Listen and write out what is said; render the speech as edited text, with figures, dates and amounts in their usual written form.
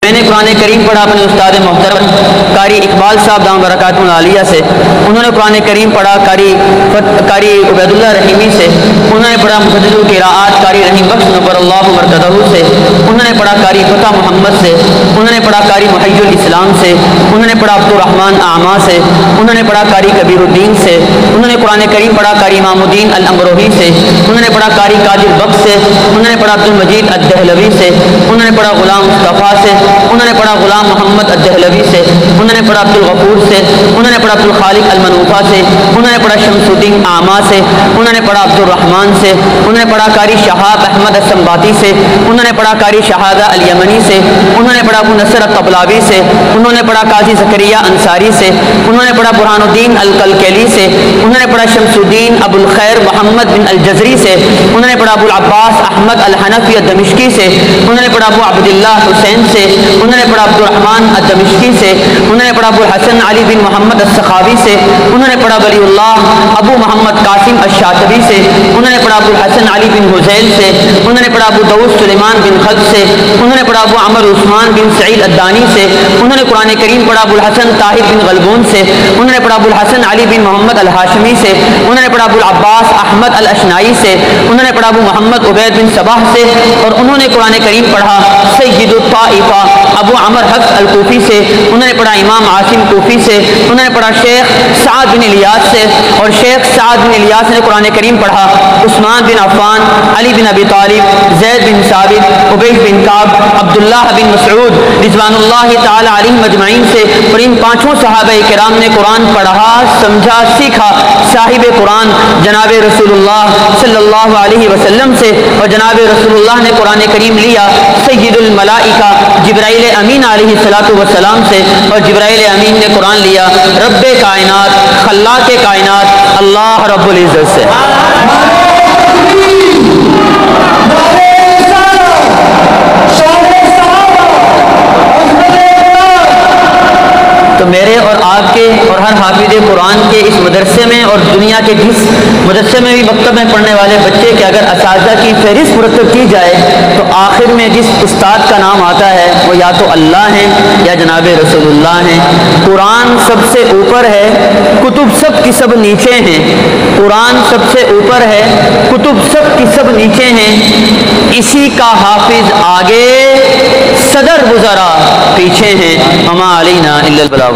میں نے قرآن کریم پڑھا اپنے استاد محترم قاری اقبال صاحب دام برکاتہ العالیہ سے. انہوں نے قرآن کریم پڑھا قاری عبید اللہ رحیمی سے. انہوں نے پڑھا محدث القراءات قاری رحیم بخش نور اللہ مرکزہ سے. انہوں نے پڑھا قاری فتح محمد سے. انہوں نے پڑھا قاری محی الاسلام سے. انہوں نے پڑھا عبد الرحمن اعمیٰ سے. انہوں نے پڑھا قاری کبیر الدین سے. انہوں نے قرآن کریم پڑھا قاری امام الدین الامروہی سے. انہوں نے پڑھا قاری قادر بخش سے. انہوں نے پڑھا عبد المجید الدہلوی سے. انہوں نے پڑھا غلام مصطفیٰ سے. انہوں نے پڑھا غلام محمد الدہلوی سے. انہوں نے پڑھا عبد الغفور سے. انہوں نے پڑھا عبد الخالق المنوفہ سے. انہوں نے پڑھا شمس الدین اعمیٰ سے. انہوں نے پڑھا عبد الرحمن سے. انہوں نے پڑھا قاری شہاب احمد السنباطی سے. انہوں نے پڑھا قاری شہادہ الیمنی سے. انہوں نے پڑھا ابو نصر الطبلاوی سے. انہوں نے پڑھا قاضی زکریا انصاری سے. انہوں نے پڑھا برہان الدین الکلکلی سے. انہوں نے پڑھا شمس الدین ابو الخیر محمد بن الجزری سے. انہوں نے پڑھا ابو العباس احمد الحنفی الدمشقی سے. انہوں نے پڑھا ابو عبداللہ حسین سے. انہوں نے پڑھا عبد الرحمن الدمشقی سے. انہوں نے پڑھا ابو الحسن علی بن محمد السخاوی سے. انہوں نے پڑھا ولی اللہ ابو محمد قاسم الشاطبی سے. انہوں نے پڑھا ابو الحسن علی بن حزیل سے. انہوں نے پڑھا ابو داؤد سلیمان بن خلف سے. انہوں نے پڑھا ابو عمر عثمان بن سعید الدانی سے. انہوں نے قرآن کریم پڑھا ابو الحسن طاہر بن غلبون سے. انہوں نے پڑھا ابو الحسن علی بن محمد الہاشمی سے. انہوں نے پڑھا ابو العباس احمد الاشنائی سے. انہوں نے پڑھا ابو محمد عبید بن صباح سے. اور انہوں نے قرآن کریم پڑھا سید الطائفہ ابو عمر حفص الکوفی سے. انہوں نے پڑھا امام عاصم کوفی سے. انہوں نے پڑھا شیخ سعد بن الیاس سے. اور شیخ سعد بن الیاس نے قرآن کریم پڑھا عثمان بن عفان علی بن ابی طالب زید بن ثابت عبید بن کعب عبداللہ بن مسعود رضوان اللہ تعالی علیہم اجمعین سے. اور ان پانچوں صحابہ کرام نے قرآن پڑھا سمجھا سیکھا صاحب قرآن جناب رسول اللہ صلی اللہ علیہ وسلم سے. اور جناب رسول اللہ نے قرآن کریم لیا سید الملائکہ جبرائیل امین علیہ الصلوۃ والسلام سے. اور جبرائیل امین نے قرآن لیا رب کائنات خلاق کائنات اللہ رب العزت سے. تو میرے اور آپ کے اور ہر حافظ قرآن کے اس مدرسے میں اور دنیا کے جس مدرسے میں بھی مکتب میں پڑھنے والے بچے کے اگر اساتذہ کی فہرست مرتب کی جائے تو آخر میں جس استاد کا نام آتا ہے وہ یا تو اللہ ہیں یا جناب رسول اللہ ہیں. قرآن سب سے اوپر ہے کتب سب کی سب نیچے ہیں. قرآن سب سے اوپر ہے کتب سب کی سب نیچے ہیں. اسی کا حافظ آگے صدر وزراء پیچھے ہیں. وما علینا الا البلاغ.